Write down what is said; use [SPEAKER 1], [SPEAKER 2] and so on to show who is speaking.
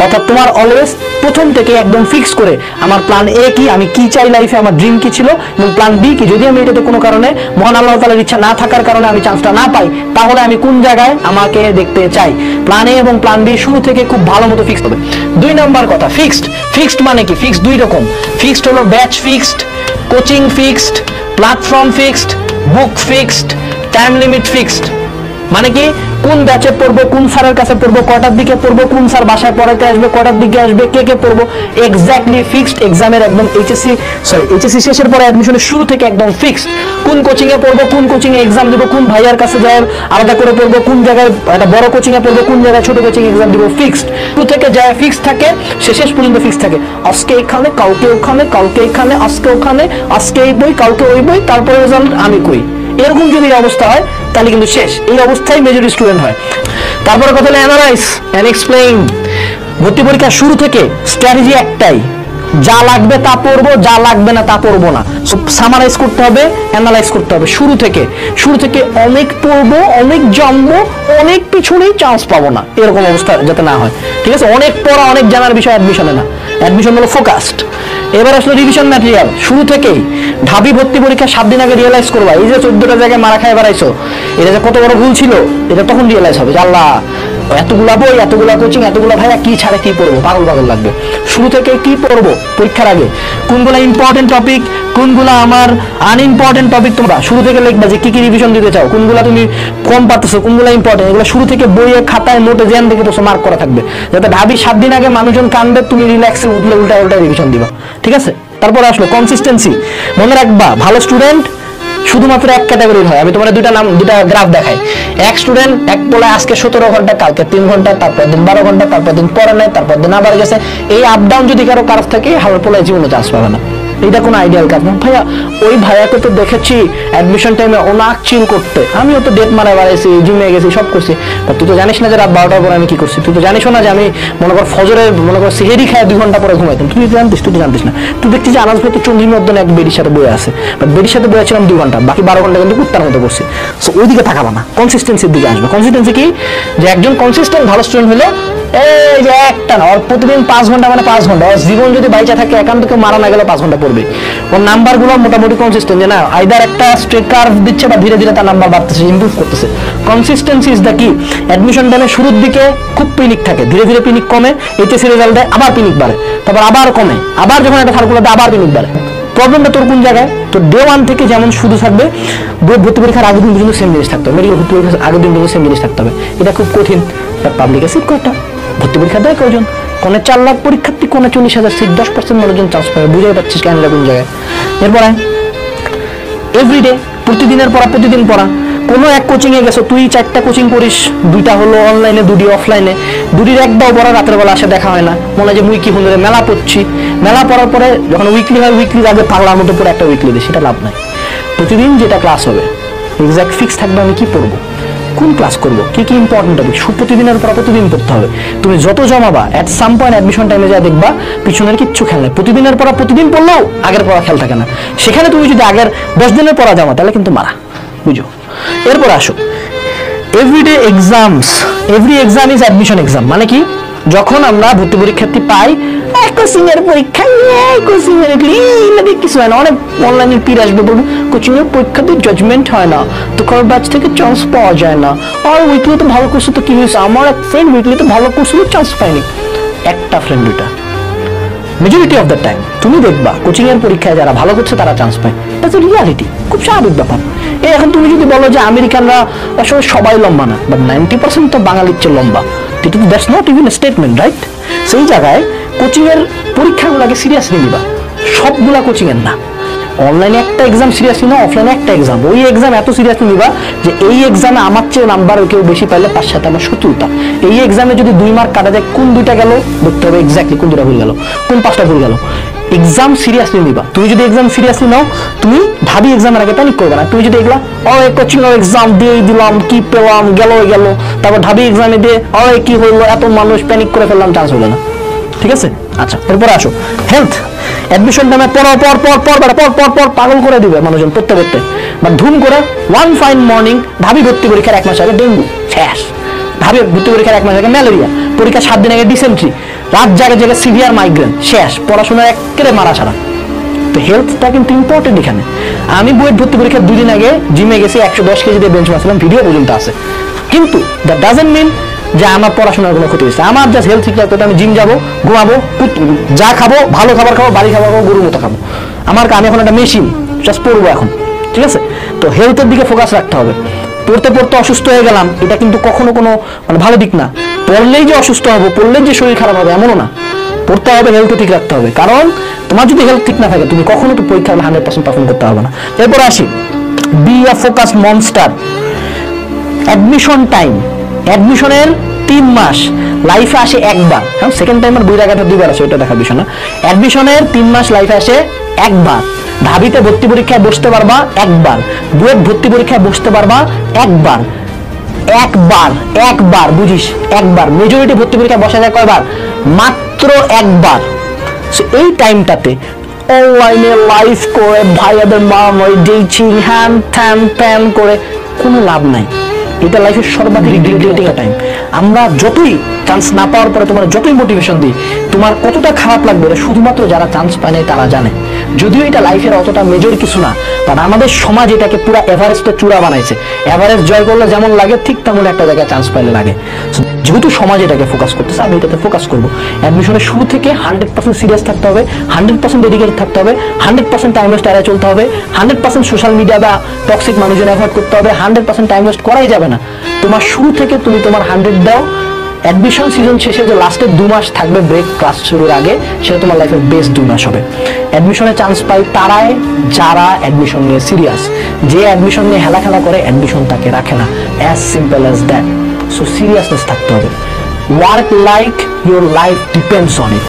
[SPEAKER 1] অর্থাৎ তোমার অলওয়েজ প্রথম থেকে একদম ফিক্স করে আমার প্ল্যান এ কি, আমি কি চাই লাইফে, আমার ড্রিম কি ছিল, এবং প্ল্যান বি কি, যদি আমি এটাতে কোনো কারণে মহান আল্লাহ তাআলার ইচ্ছা না থাকার কারণে আমি চান্সটা না পাই, তাহলে আমি কোন জায়গায় আমাকে দেখতে চাই। প্ল্যান এ এবং প্ল্যান বি শুরু থেকে খুব ভালো মতো ফিক্স হবে। 2 নাম্বার কথা, ফিক্সড মানে কি? ফিক্সড 2 রকম। ফিক্সড হলো batch fixed, coaching fixed, platform fixed, book fixed, time limit fixed. মানে কি, কোন ব্যাচে পড়বো, কোন স্যারের কাছে পড়বো, কয়টার দিকে পড়বো, কোন স্যার বাসায় পড়াতে আসবে, কয়টার দিকে আসবে, কে পড়বো, এক্স্যাক্টলি ফিক্সড। এক্সামের একদম এইচএসসি শেষের পরে অ্যাডমিশনের শুরু থেকে একদম ফিক্সড। কোন কোচিং এ পড়বো, কোন কোচিং এ এক্সাম দেবো, কোন ভাইয়ার কাছে যায় আলাদা করে পড়বো, কোন জায়গায় একটা বড় কোচিং এ পড়বো, কোন জায়গায় ছোট কোচিং এক্সাম দিব, ফিক্সড। শুরু থেকে যায় ফিক্সড থাকে, শেষ পর্যন্ত ফিক্সড থাকে। আজকে এখানে, কালকে ওখানে, কালকে এখানে, আজকে ওখানে, আজকে এই বই, কালকে ওই বই, তারপরে রেজাল্ট আমি কই। এরকম যদি অবস্থা হয় তাহলে কিন্তু শেষ। এই অবস্থায় মেজরিটি স্টুডেন্ট হয়। তারপরে কথা হলো অ্যানালাইজ এন্ড এক্সপ্লেইন। ভর্তি পরীক্ষার শুরু থেকে স্ট্র্যাটেজি একটাই, যা লাগবে তা পড়বো, যা লাগবে না তা পড়বো না। সামারাইজ করতে হবে, অ্যানালাইজ করতে হবে। শুরু থেকে অনেক পড়বো, অনেক জানবো, অনেক পিছনেই চান্স পাবো না, এরকম অবস্থা যাতে না হয়। ঠিক আছে, অনেক পড়া, অনেক জানার বিষয় অ্যাডমিশনে না। অ্যাডমিশন হলো ফোকাসড। এবার আসলে রিভিশন ম্যাটেরিয়াল। শুরু থেকেই ঢাবি ভর্তি পরীক্ষা 7 দিন আগে রিয়েলাইজ করবা, এই যে 14টা জায়গায় মারা খায় বেড়াইছো, এটা যে কত বড় ভুল ছিল, এটা তখন রিয়েলাইজ হবে যে আল্লাহ, এতগুলা বই, এতগুলা কোচিং, এতগুলা ভাইয়া, কি ছাড়ে কি পড়বো, পাগল লাগবে। শুরু থেকে কি পড়বো পরীক্ষার আগে, কোনগুলা ইম্পর্টেন্ট টপিক, কোনগুলা আমার আনইম্পর্টেন্ট টপিক, তোমরা শুরু থেকে লিখবা যে কি রিভিশন দিতে চাও, কোনগুলা তুমি কম পারতেছো, কোনগুলা ইম্পর্টেন্ট, এগুলো শুরু থেকে বইয়ে খাতায় নোটে জ্যান দেখে তো মার্ক করা থাকবে, যাতে ঢাবি 7 দিন আগে মানুষজন কানবে, তুমি রিল্যাক্সে উল্টা রিভিশন দিবা। ঠিক আছে, তারপরে আসলো কনসিস্টেন্সি। মনে রাখবা, ভালো স্টুডেন্ট শুধুমাত্র এক ক্যাটাগরির হয়। আমি তোমার দুটা গ্রাফ দেখাই। এক স্টুডেন্ট এক বলে আজকে 17 ঘন্টা, কালকে 3 ঘন্টা, তারপর দিন 12 ঘন্টা, তারপর দিন পড়ে নাই, তারপর দিন আবার গেছে। এই আপ ডাউন যদি কারো থাকে, হাওড় পোলায় জীবনে চান্স পাবে না। এটা কোনো আইডিয়াল কাজ না ভাইয়া। ওই ভাইয়াকে তো দেখেছি অ্যাডমিশন টাইমে ওনাক চিল করতে, আমিও তো ডেট মারা বাড়াইছি, জিমে গেছি, সব করছি। তুই তো জানিস না যে রাত 12টার পরে আমি কি করছি। তুই তো জানিস না যে আমি মনে কর ফজরে সেহেরি খায় 2 ঘন্টা পরে ঘুমাইতাম। তুই তো জানতিস না। তুই দেখছিস যে আনাজ ভাই তো চন্দ্রীর মধ্যে এক বেডির সাথে বয়ে আছে, বাট বেডির সাথে বয়ে ছিলাম 2 ঘন্টা, বাকি 12 ঘন্টা কিন্তু কুত্তার মতো করছি। সো ওইদিকে তাকাবা না, কনসিস্টেন্সির দিকে আসবে। কনসিস্টেন্সি কি, যে একজন কনসিস্টেন্ট ভালো স্টুডেন্ট হলো এই যে একটা না, ওর প্রতিদিন 5 ঘন্টা মানে 5 ঘন্টা, ওর জীবন যদি বাইচা থাকে, একান্ত কেউ মারা না গেলে 5 ঘন্টা পড়বে। ওর নাম্বারগুলো মোটামুটি কনসিস্টেন্ট, যে না আইদার একটা স্ট্রেট কার্ভ দিচ্ছে বা ধীরে ধীরে তার নাম্বার বাড়তেছে, ইমপ্রুভ করতেছে। কনসিস্টেন্সি ইজ দ্য কি। অ্যাডমিশন টাইমে শুরুর দিকে খুব পিনিক থাকে, ধীরে ধীরে পিনিক কমে, এইচএসসি রেজাল্ট দেয়, আবার পিনিক বাড়ে, তারপর আবার কমে, আবার যখন একটা সার্কুলার দেয় আবার পিনিক বাড়ে। প্রবলেমটা তোর কোন জায়গায়? তো ডে 1 থেকে যেমন শুরু থাকবে, ভর্তি পরীক্ষার আগের দিন পর্যন্ত সেম জিনিস থাকতে হবে, মেডিকেল ভর্তি পরীক্ষার আগের দিন পর্যন্ত সেম জিনিস থাকতে হবে। এটা খুব কঠিন। পাবলিকে সিট কয়টা, ভর্তি পরীক্ষা দেয় কয়জন, কোনে 4 লাখ পরীক্ষার্থী, কোনে 40,000 সিট, 10% মানুষজন চান্স পাবে। বুঝাই পাচ্ছিস কেন কোন জায়গায়। এরপরে এভরিডে, প্রতিদিনের পড়া, প্রতিদিন পড়া। কোনো এক কোচিং এ গেছো, তুই 4টা কোচিং করিস, 2টা হলো অনলাইনে, 2টি অফলাইনে, 2টির একটাও পড়া রাতের বেলা আসে দেখা হয় না, মনে হয় যে মুই কি হলো মেলা পড়ছি। মেলা পড়ার পরে যখন উইকলি হয়, উইকলি আগে পাগলার মতো পড়ে একটা উইকলি দিই, সেটা লাভ নাই। প্রতিদিন যেটা ক্লাস হবে এক্সাক্ট ফিক্স থাকবে, আমি কি পড়বো, কোন ক্লাস করবো, কি ইম্পর্টেন্ট টপিক, প্রতিদিনের পড়া প্রতিদিন পড়তে হবে। তুমি যত জমাবা, এট সাম পয়েন্ট অ্যাডমিশন টাইমে যা দেখবা পিছনের কিচ্ছু খেয়াল নেই। প্রতিদিনের পড়া প্রতিদিন পড়লেও আগের পড়া খেয়াল থাকে না। সেখানে তুমি যদি আগের 10 দিনের পড়া জমা, তাহলে কিন্তু মারা, বুঝো। এরপর আসো everyday exams. Every exam is admission exam. মানে কি, যখন আমরা ভর্তি পরীক্ষার্থী পাই, কোচিং এর পরীক্ষা, কোচিং এর কিছু হয় না, অনেক অনলাইনের পীর আসবে, বলবে কোচিং এর পরীক্ষাতে জাজমেন্ট হয় না, তো কারোর ব্যাচ থেকে চান্স পাওয়া যায় না, আর উইকলি তো ভালো করছে, তো কি হয়েছে, আমার এক ফ্রেন্ড উইকলি তো ভালো করছিল, চান্স পায়নি। একটা ফ্রেন্ড, 2টা। মেজরিটি অফ দ্য টাইম তুমি দেখবা কোচিং এর পরীক্ষায় যারা ভালো করছে তারা চান্স পায়। দ্যাটস এ রিয়ালিটি, খুব স্বাভাবিক ব্যাপার। এখন তুমি যদি বলো যে আমেরিকানরা আসলে সবাই লম্বা না, বাট 90% তো বাঙালির চেয়ে লম্বা, that's not even statement, right? সেই জায়গায় কোচিং এর পরীক্ষাগুলোকে সিরিয়াসলি নিবা, সবগুলা কোচিং এর না। অনলাইনে একটা এক্সাম সিরিয়াসলি না, অফলাইনে একটা এক্সাম, ওই এক্সাম এত সিরিয়াসলি নিবা যে এই এক্সামে আমার চেয়ে নাম্বার কেউ বেশি পাইলে তার সাথে আমার শত্রুতা। এই এক্সামে যদি 2 মার্ক কাটা যায়, কোন 2টা গেল দেখতে হবে এক্স্যাক্টলি, কোন 2টা ভুল গেল, কোন 5টা ভুল গেল। এক্সাম সিরিয়াসলি নিবা। তুমি যদি এক্সাম সিরিয়াসলি নাও, তুমি ঢাবি এক্সামের আগে প্যানিক করবে না। তুমি যদি এগুলা কোচিং এর এক্সাম দিয়ে দিলাম, কি পেলাম, গেল, তারপর ঢাবি এক্সামে দিয়ে কি হইলো, এত মানুষ প্যানিক করে ফেললাম, চান্স হলো না। ঠিক আছে, আচ্ছা এরপরে আসো হেলথ। অ্যাডমিশন টাইমে পর পাগল করে দিবে মানুষজন পড়তে পড়তে, বা ধুম করে ওয়ান ফাইন মর্নিং ঢাবি ভর্তি পরীক্ষার 1 মাস আগে ডেঙ্গু শেষ, ঢাবি ভর্তি পরীক্ষার 1 মাস আগে ম্যালেরিয়া, পরীক্ষা 7 দিন আগে ডিসেন্ট্রি, রাত জাগে জাগে সিভিয়ার মাইগ্রেন, শেষ, পড়াশোনা একেবারে মারা ছাড়া। তো হেলথটা কিন্তু ইম্পর্টেন্ট এখানে। আমি বুয়েট ভর্তি পরীক্ষার 2 দিন আগে জিমে গেছি, 110 কেজি দিয়ে বেঞ্চ মারছিলাম, ভিডিও পর্যন্ত আছে। কিন্তু দ্যাট ডাজন্ট মিন যে আমার পড়াশোনার কোনো ক্ষতি হয়েছে। আমার জাস্ট হেলথ ঠিক রাখতে আমি জিম যাবো, ঘুমাবো, যা খাবো, ভালো খাবার খাবো, বাড়ি খাবার খাবো, গরুর মতো খাবো। আমি এখন একটা মেশিন, জাস্ট পড়বো এখন, ঠিক আছে? তো হেলথের দিকে ফোকাস রাখতে হবে। পড়তে পড়তে অসুস্থ হয়ে গেলাম, এটা কিন্তু কখনো কোনো মানে ভালো দিক না। পড়লেই যে অসুস্থ হবো, পড়লেই যে শরীর খারাপ হবে এমনও না। পড়তে হবে, হেলথ ঠিক রাখতে হবে, কারণ তোমার যদি হেলথ ঠিক না থাকে তুমি কখনো তো পরীক্ষা 100% পারফর্ম করতে পারবে না। এরপরে আসি, be a focus monster. Admission time, অ্যাডমিশনের 3 মাস লাইফে আসে একবার, হ্যাঁ সেকেন্ড টাইম আর বইরাঘাটে 2বার আসে, ওটা দেখার বিষয় না। অ্যাডমিশনের 3 মাস লাইফে আসে একবার। ঢাবিতে ভর্তি পরীক্ষায় বসতে পারবা একবার, বুয়েট ভর্তি পরীক্ষায় বসতে পারবা একবার, একবার বুঝিস, একবার। মেজরিটি ভর্তি পরীক্ষায় বসা যায় কয়বার? মাত্র একবার। এই টাইমটাতে অনলাইনে লাইভ করে ভাইয়াদের মারামারি, ডেটিং, হ্যান ত্যান প্যান করে কোনো লাভ নাই। এটা লাইফের সর্বাধিক রিগ্রেটিং টাইম। আমরা যতই চান্স না পাওয়ার পরে তোমার যতই মোটিভেশন দিই, তোমার কতটা খারাপ লাগবে এটা শুধুমাত্র যারা চান্স পায় না তারা জানে। যদিও এটা লাইফের অতটা মেজর কিছু না, বাট আমাদের সমাজ এটাকে পুরো এভারেস্টের চূড়া বানাইছে। এভারেস্ট জয় করলে যেমন লাগে ঠিক তেমন একটা জায়গায় চান্স পাইলে লাগে। যেহেতু সমাজ এটাকে ফোকাস করতেছে, আমি এটাতে ফোকাস করবো। অ্যাডমিশনের শুরু থেকে 100% সিরিয়াস থাকতে হবে, 100% ডেডিকেটেড থাকতে হবে, 100% টাইম ওয়েস্ট এড়ায় চলতে হবে, 100% সোশ্যাল মিডিয়া বা টক্সিক মানুষজন অ্যাভয়েড করতে হবে, 100% টাইম ওয়েস্ট করাই যাবে না। তোমার শুরু থেকে তুমি তোমার 100 দাও। অ্যাডমিশন সিজন শেষে যে লাস্টের 2 মাস থাকবে ব্রেক ক্লাস শুরুর আগে, সেটা তোমার লাইফের বেস্ট 2 মাস হবে। অ্যাডমিশনে চান্স পাই তারাই যারা অ্যাডমিশন নিয়ে সিরিয়াস। যে অ্যাডমিশন নিয়ে হেলা করে অ্যাডমিশন তাকে রাখে না, as simple as that. So seriousness থাকতে হবে। Work like your life depends on it.